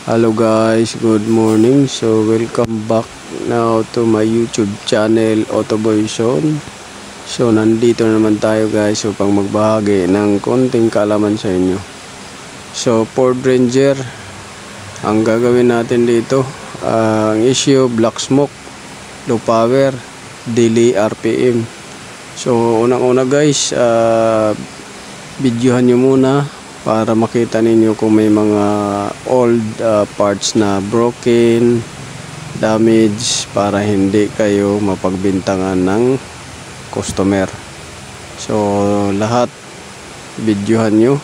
Hello guys, good morning. So welcome back now to my YouTube channel Autoboyson. So nandito naman tayo guys upang magbahagi ng konting kaalaman sa inyo. So Ford Ranger, ang gagawin natin dito, ang issue black smoke, low power, delay RPM. So unang-una guys, videohan nyo muna para makita ninyo kung may mga old parts na broken, damage, para hindi kayo mapagbintangan ng customer. So lahat videohan nyo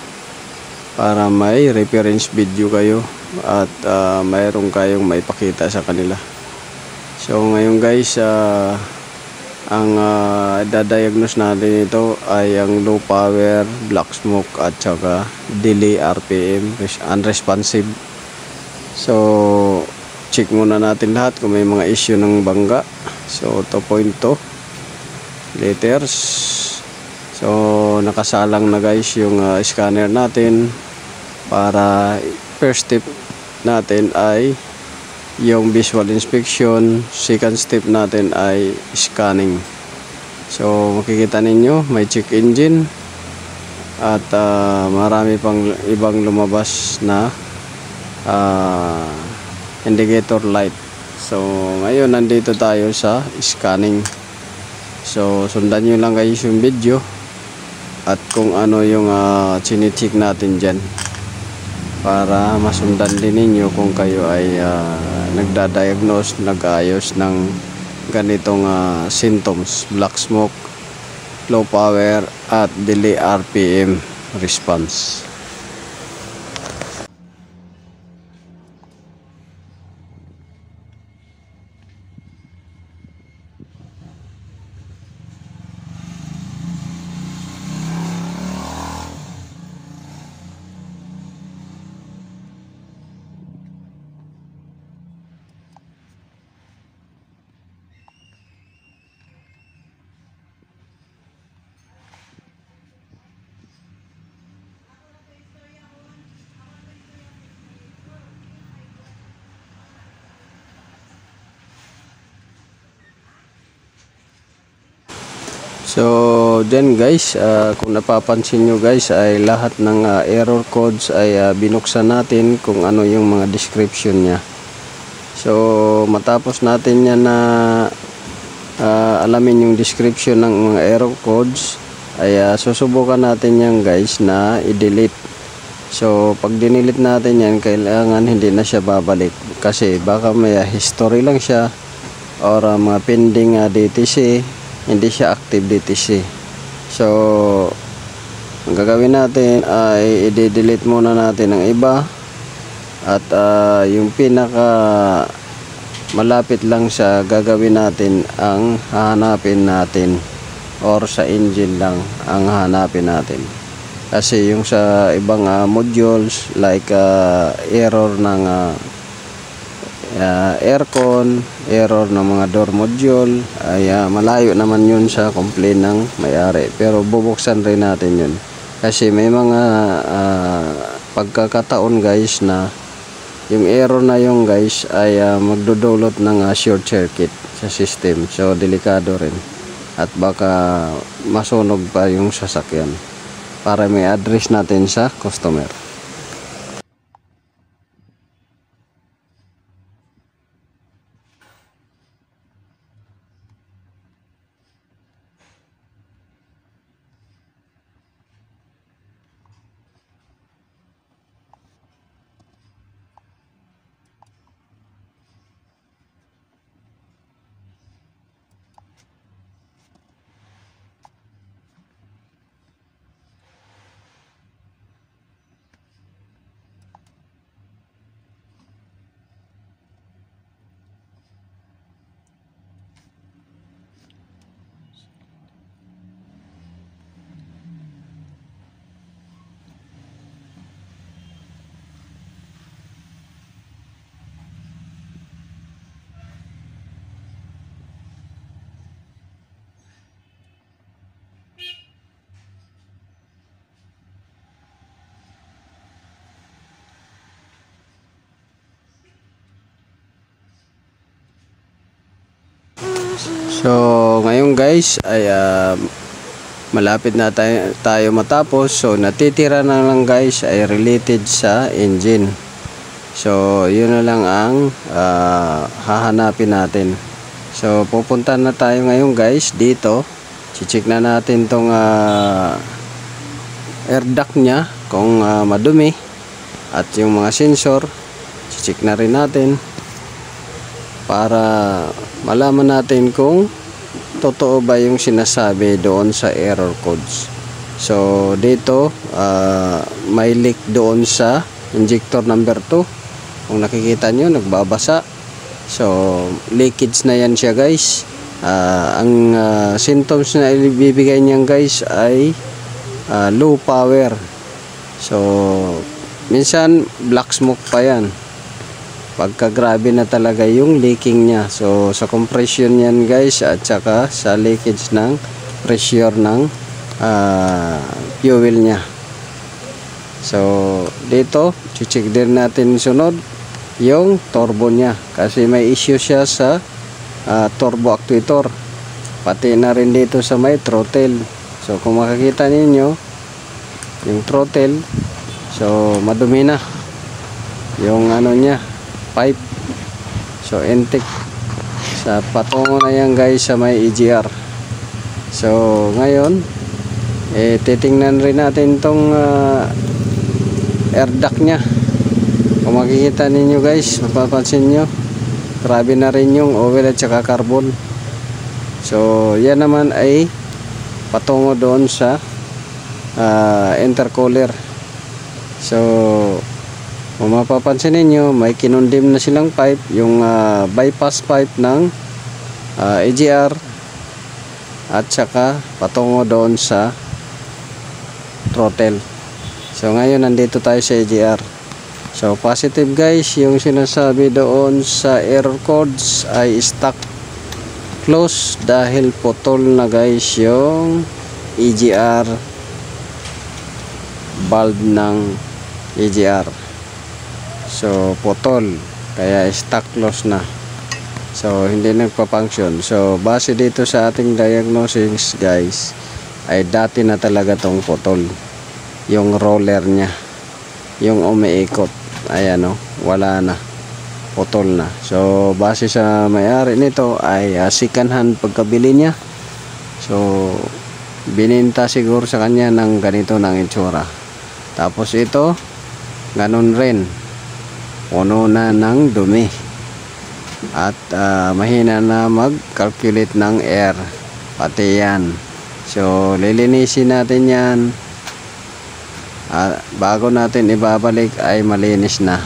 para may reference video kayo at mayroon kayong maipakita sa kanila. So ngayon guys, ang dadiagnose natin ito ay ang low power, black smoke at saka delay RPM, unresponsive. So check muna natin lahat kung may mga issue ng bangga. So 2.2 liters. So nakasalang na guys yung scanner natin. Para first step natin ay yung visual inspection, second step natin ay scanning. So makikita ninyo may check engine at marami pang ibang lumabas na indicator light. So ngayon nandito tayo sa scanning. So sundan nyo lang guys yung video at kung ano yung chine-check natin dyan, para masundan din ninyo kung kayo ay nagdadiagnose, nag-ayos ng ganitong symptoms, black smoke, low power at delay RPM response. So then guys, kung napapansin nyo guys, ay lahat ng error codes ay binuksan natin kung ano yung mga description nya. So matapos natin yan na alamin yung description ng mga error codes, ay susubukan natin yan guys na i-delete. So pag dinelete natin yan, kailangan hindi na siya babalik, kasi baka may history lang siya or mga pending DTC, hindi siya active DTC. So ang gagawin natin ay i-delete muna natin ang iba at yung pinaka malapit lang sa gagawin natin ang hahanapin natin, or sa engine lang ang hahanapin natin. Kasi yung sa ibang modules like error ng aircon, error ng mga door module, ay malayo naman yun sa complaint ng may-ari, pero bubuksan rin natin yun kasi may mga pagkakataon guys na yung error na yung guys ay magdudulot ng short circuit sa system. So delikado rin at baka masunog pa yung sasakyan, para may address natin sa customer. So ngayon guys ay malapit na tayo matapos. So natitira na lang guys ay related sa engine. So yun na lang ang hahanapin natin. So pupunta na tayo ngayon guys dito. Check na natin tong air duct nya kung madumi, at yung mga sensor check na rin natin para malaman natin kung totoo ba yung sinasabi doon sa error codes. So dito may leak doon sa injector number 2. Kung nakikita nyo, nagbabasa. So leakage na yan siya guys. Ang symptoms na ibibigay niyan guys ay low power. So minsan black smoke pa yan pagka grabe na talaga yung leaking nya. So sa compression yan guys, at saka sa leakage ng pressure ng fuel nya. So dito check din natin sunod yung turbo nya, kasi may issue siya sa turbo actuator, pati na rin dito sa may throttle. So kung makikita ninyo yung throttle, so madumi na yung ano nya, pipe. So intake sa patungo na yan guys sa may EGR. So ngayon titingnan rin natin tong air duct nya. Kung makikita ninyo guys, mapapansin nyo, grabe na rin yung oil at saka carbon. So yan naman ay patungo doon sa intercooler. So kung mapapansin ninyo, may kinundim na silang pipe, yung bypass pipe ng EGR, at saka patungo doon sa throttle. So ngayon nandito tayo sa EGR. So positive guys, yung sinasabi doon sa error codes ay stuck close dahil putol na guys yung EGR valve ng EGR. So putol, kaya stuck close na. So hindi nagpa-function. So base dito sa ating diagnosis guys, ay dati na talaga tong putol yung roller nya, yung umiikot. Ayan o, wala na, putol na. So base sa may-ari nito ay second hand pagkabili niya. So bininta siguro sa kanya ng ganito ng itsura. Tapos ito ganun rin, puno na ng dumi, at mahina na mag-calculate ng air, pati yan. So lilinisin natin yan, bago natin ibabalik ay malinis na.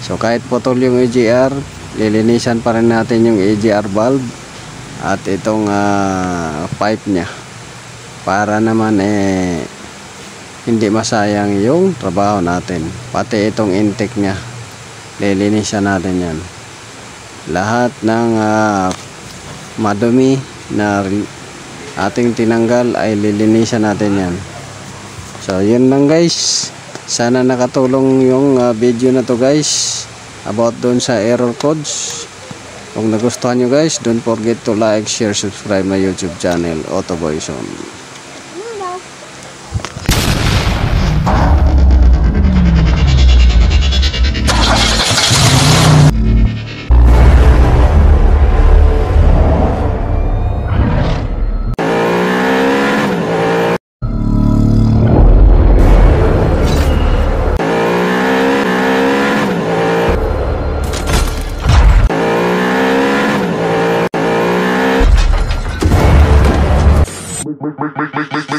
So kahit putol yung EGR, lilinisan pa rin natin yung EGR valve at itong pipe nya, para naman hindi masayang yung trabaho natin. Pati itong intake nya, lilinisan natin yan. Lahat ng madumi na ating tinanggal ay lilinisan natin yan. So yun lang guys, sana nakatulong yung video na to guys about doon sa error codes. Kung nagustuhan nyo guys, don't forget to like, share, subscribe my YouTube channel, Otto Boyson. Make